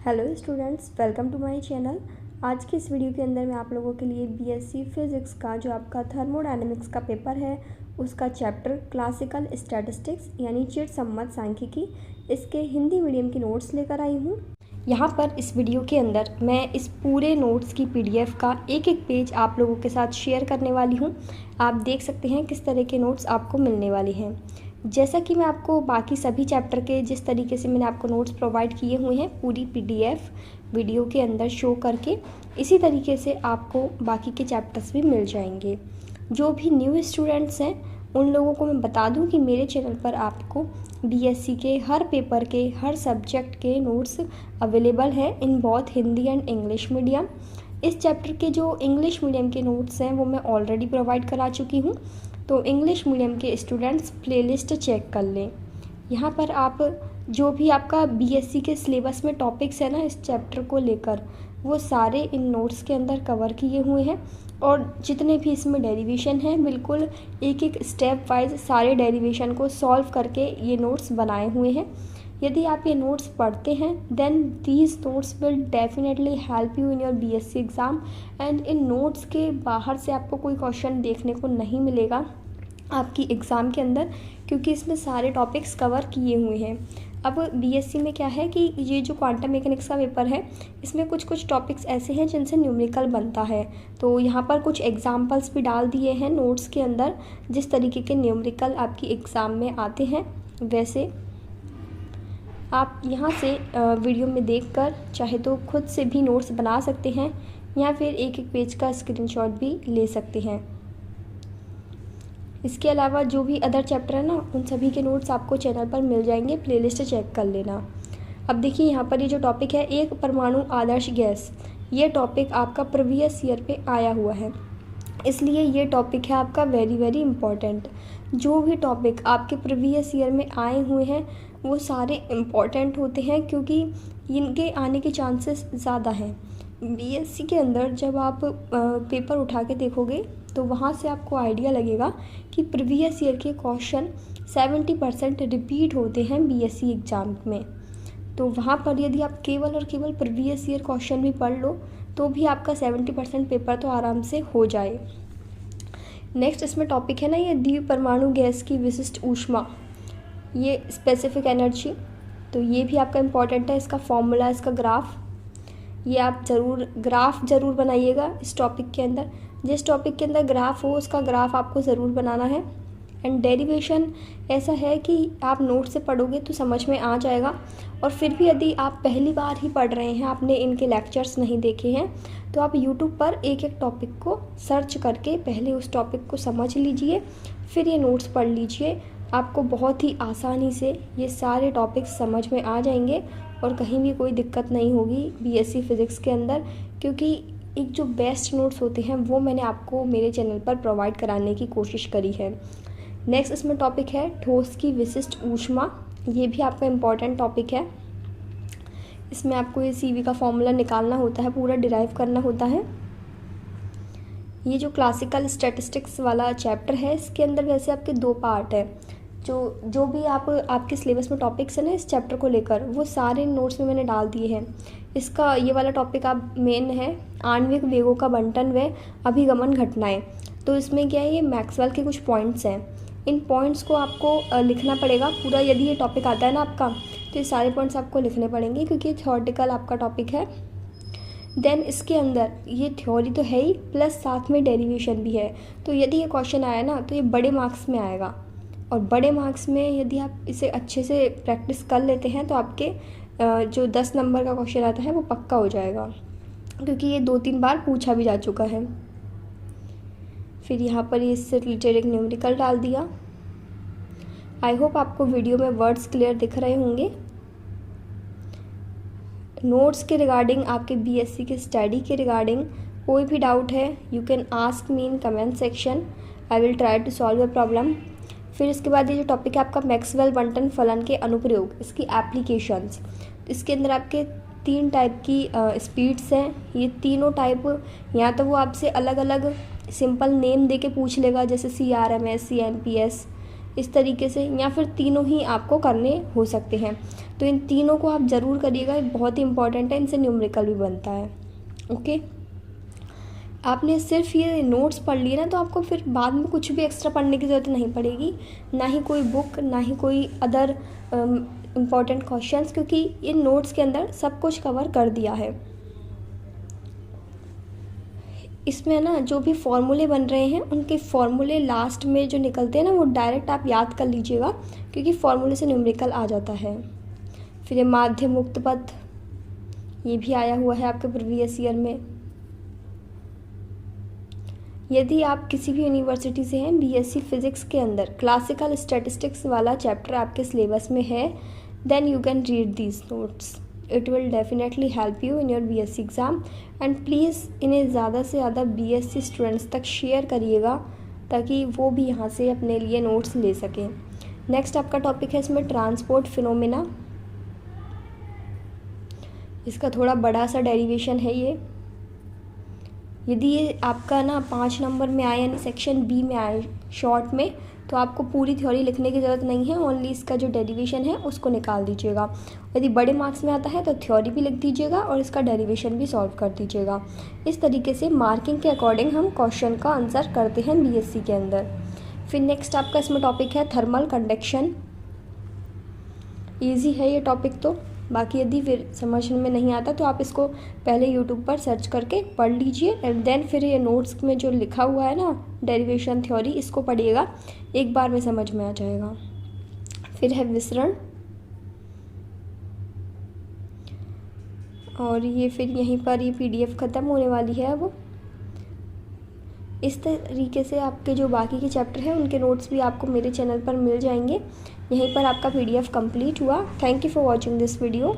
Hello students, welcome to my channel. आज की इस वीडियो के अंदर मैं आप लोगों के लिए बीएससी फिज़िक्स का जो आपका थर्मोडायनेमिक्स का पेपर है उसका चैप्टर क्लासिकल स्टैटिस्टिक्स यानी चिरसम्मत सांख्यिकी, इसके हिंदी मीडियम की नोट्स लेकर आई हूँ। यहाँ पर इस वीडियो के अंदर मैं इस पूरे नोट्स की पीडीएफ का एक एक पेज आप लोगों के साथ शेयर करने वाली हूँ। आप देख सकते हैं किस तरह के नोट्स आपको मिलने वाले हैं। जैसा कि मैं आपको बाकी सभी चैप्टर के जिस तरीके से मैंने आपको नोट्स प्रोवाइड किए हुए हैं पूरी पीडीएफ वीडियो के अंदर शो करके, इसी तरीके से आपको बाकी के चैप्टर्स भी मिल जाएंगे। जो भी न्यू स्टूडेंट्स हैं उन लोगों को मैं बता दूं कि मेरे चैनल पर आपको बीएससी के हर पेपर के हर सब्जेक्ट के नोट्स अवेलेबल हैं इन बहुत हिंदी एंड इंग्लिश मीडियम। इस चैप्टर के जो इंग्लिश मीडियम के नोट्स हैं वो मैं ऑलरेडी प्रोवाइड करा चुकी हूँ, तो इंग्लिश मीडियम के स्टूडेंट्स प्लेलिस्ट चेक कर लें। यहाँ पर आप जो भी आपका बीएससी के सिलेबस में टॉपिक्स है ना इस चैप्टर को लेकर, वो सारे इन नोट्स के अंदर कवर किए हुए हैं। और जितने भी इसमें डेरिवेशन हैं बिल्कुल एक एक स्टेप वाइज सारे डेरिवेशन को सॉल्व करके ये नोट्स बनाए हुए हैं। यदि आप ये नोट्स पढ़ते हैं then these notes will definitely help you in your BSc exam. And इन नोट्स के बाहर से आपको कोई क्वेश्चन देखने को नहीं मिलेगा आपकी एग्ज़ाम के अंदर, क्योंकि इसमें सारे टॉपिक्स कवर किए हुए हैं। अब बीएससी में क्या है कि ये जो क्वांटम मैकेनिक्स का पेपर है इसमें कुछ कुछ टॉपिक्स ऐसे हैं जिनसे न्यूमेरिकल बनता है, तो यहाँ पर कुछ एग्जांपल्स भी डाल दिए हैं नोट्स के अंदर जिस तरीके के न्यूमेरिकल आपकी एग्ज़ाम में आते हैं। वैसे आप यहाँ से वीडियो में देखकर चाहे तो खुद से भी नोट्स बना सकते हैं या फिर एक एक पेज का स्क्रीनशॉट भी ले सकते हैं। इसके अलावा जो भी अदर चैप्टर है ना उन सभी के नोट्स आपको चैनल पर मिल जाएंगे, प्लेलिस्ट चेक कर लेना। अब देखिए यहाँ पर ये जो टॉपिक है एक परमाणु आदर्श गैस, ये टॉपिक आपका प्रीवियस ईयर पे आया हुआ है, इसलिए ये टॉपिक है आपका वेरी वेरी इम्पॉर्टेंट। जो भी टॉपिक आपके प्रीवियस ईयर में आए हुए हैं वो सारे इम्पॉर्टेंट होते हैं क्योंकि इनके आने के चांसेस ज़्यादा हैं। बीएससी के अंदर जब आप पेपर उठा के देखोगे तो वहाँ से आपको आइडिया लगेगा कि प्रीवियस ईयर के क्वेश्चन 70% रिपीट होते हैं बीएससी एग्ज़ाम में। तो वहाँ पर यदि आप केवल और केवल प्रीवियस ईयर क्वेश्चन भी पढ़ लो तो भी आपका 70% पेपर तो आराम से हो जाए। नेक्स्ट इसमें टॉपिक है ना ये द्विपरमाणु गैस की विशिष्ट ऊष्मा, ये स्पेसिफिक एनर्जी, तो ये भी आपका इम्पॉर्टेंट है। इसका फॉर्मूला, इसका ग्राफ, ये आप ग्राफ ज़रूर बनाइएगा इस टॉपिक के अंदर। जिस टॉपिक के अंदर ग्राफ हो उसका ग्राफ आपको ज़रूर बनाना है। एंड डेरिवेशन ऐसा है कि आप नोट से पढ़ोगे तो समझ में आ जाएगा, और फिर भी यदि आप पहली बार ही पढ़ रहे हैं, आपने इनके लेक्चर्स नहीं देखे हैं, तो आप यूट्यूब पर एक एक टॉपिक को सर्च करके पहले उस टॉपिक को समझ लीजिए, फिर ये नोट्स पढ़ लीजिए। आपको बहुत ही आसानी से ये सारे टॉपिक्स समझ में आ जाएंगे और कहीं भी कोई दिक्कत नहीं होगी बीएससी फिज़िक्स के अंदर, क्योंकि एक जो बेस्ट नोट्स होते हैं वो मैंने आपको मेरे चैनल पर प्रोवाइड कराने की कोशिश करी है। नेक्स्ट इसमें टॉपिक है ठोस की विशिष्ट ऊष्मा, ये भी आपका इम्पॉर्टेंट टॉपिक है। इसमें आपको ये सीवी का फॉर्मूला निकालना होता है, पूरा डिराइव करना होता है। ये जो क्लासिकल स्टैटिस्टिक्स वाला चैप्टर है इसके अंदर वैसे आपके 2 पार्ट है। जो भी आपके सिलेबस में टॉपिक्स है ना इस चैप्टर को लेकर वो सारे नोट्स में मैंने डाल दिए हैं। इसका ये वाला टॉपिक आप मेन है आणविक वेगों का बंटन व अभिगमन घटनाएं, तो इसमें क्या है ये मैक्सवेल के कुछ पॉइंट्स हैं। इन पॉइंट्स को आपको लिखना पड़ेगा पूरा। यदि ये टॉपिक आता है ना आपका तो ये सारे पॉइंट्स आपको लिखने पड़ेंगे क्योंकि थ्योरेटिकल आपका टॉपिक है। देन इसके अंदर ये थ्योरी तो है ही प्लस साथ में डेरिवेशन भी है, तो यदि ये क्वेश्चन आया ना तो ये बड़े मार्क्स में आएगा, और बड़े मार्क्स में यदि आप इसे अच्छे से प्रैक्टिस कर लेते हैं तो आपके जो 10 नंबर का क्वेश्चन आता है वो पक्का हो जाएगा, क्योंकि ये 2-3 बार पूछा भी जा चुका है। फिर यहाँ पर ये इससे रिलेटेड एक न्यूमेरिकल डाल दिया। आई होप आपको वीडियो में वर्ड्स क्लियर दिख रहे होंगे। नोट्स के रिगार्डिंग, आपके बीएससी के स्टडी के रिगार्डिंग कोई भी डाउट है you can ask me in comment section, I will try to solve a problem. फिर इसके बाद ये जो टॉपिक है आपका मैक्सवेल बंटन फलन के अनुप्रयोग, इसकी एप्लीकेशंस, इसके अंदर आपके 3 टाइप की स्पीड्स हैं। ये तीनों टाइप या तो वो आपसे अलग अलग सिंपल नेम दे के पूछ लेगा, जैसे CRMS, CMPS, इस तरीके से, या फिर तीनों ही आपको करने हो सकते हैं। तो इन तीनों को आप ज़रूर करिएगा, बहुत ही इंपॉर्टेंट है, इनसे न्यूमेरिकल भी बनता है। ओके, आपने सिर्फ ये नोट्स पढ़ लिए ना, तो आपको फिर बाद में कुछ भी एक्स्ट्रा पढ़ने की ज़रूरत नहीं पड़ेगी, ना ही कोई बुक, ना ही कोई अदर इम्पॉर्टेंट क्वेश्चंस, क्योंकि इन नोट्स के अंदर सब कुछ कवर कर दिया है। इसमें ना जो भी फॉर्मूले बन रहे हैं, उनके फॉर्मूले लास्ट में जो निकलते हैं ना, वो डायरेक्ट आप याद कर लीजिएगा, क्योंकि फॉर्मूले से न्यूमेरिकल आ जाता है। फिर ये माध्य मुक्त पथ, ये भी आया हुआ है आपके प्रीवियस ईयर में। यदि आप किसी भी यूनिवर्सिटी से हैं, बीएससी फिजिक्स के अंदर क्लासिकल स्टैटिस्टिक्स वाला चैप्टर आपके सिलेबस में है, then you can read these notes, it will definitely help you in your BSc exam. And please इन्हें ज़्यादा से ज़्यादा बीएससी स्टूडेंट्स तक शेयर करिएगा, ताकि वो भी यहाँ से अपने लिए नोट्स ले सकें। नेक्स्ट आपका टॉपिक है इसमें ट्रांसपोर्ट फिनोमेना। इसका थोड़ा बड़ा सा डेरिवेशन है ये। यदि ये आपका ना 5 नंबर में आए, यानी सेक्शन बी में आए शॉर्ट में, तो आपको पूरी थ्योरी लिखने की ज़रूरत नहीं है, ओनली इसका जो डेरिवेशन है उसको निकाल दीजिएगा। यदि बड़े मार्क्स में आता है तो थ्योरी भी लिख दीजिएगा और इसका डेरिवेशन भी सॉल्व कर दीजिएगा। इस तरीके से मार्किंग के अकॉर्डिंग हम क्वेश्चन का आंसर करते हैं बीएससी के अंदर। फिर नेक्स्ट आपका इसमें टॉपिक है थर्मल कंडक्शन। ईजी है ये टॉपिक तो, बाकी यदि फिर समझ में नहीं आता तो आप इसको पहले यूट्यूब पर सर्च करके पढ़ लीजिए, एंड देन फिर ये नोट्स में जो लिखा हुआ है ना डेरिवेशन थ्योरी, इसको पढ़िएगा, एक बार में समझ में आ जाएगा। फिर है विसरण, और ये फिर यहीं पर ये पीडीएफ ख़त्म होने वाली है अब। इस तरीके से आपके जो बाकी के चैप्टर हैं उनके नोट्स भी आपको मेरे चैनल पर मिल जाएंगे। यहीं पर आपका पीडीएफ कंप्लीट हुआ। Thank you for watching this video.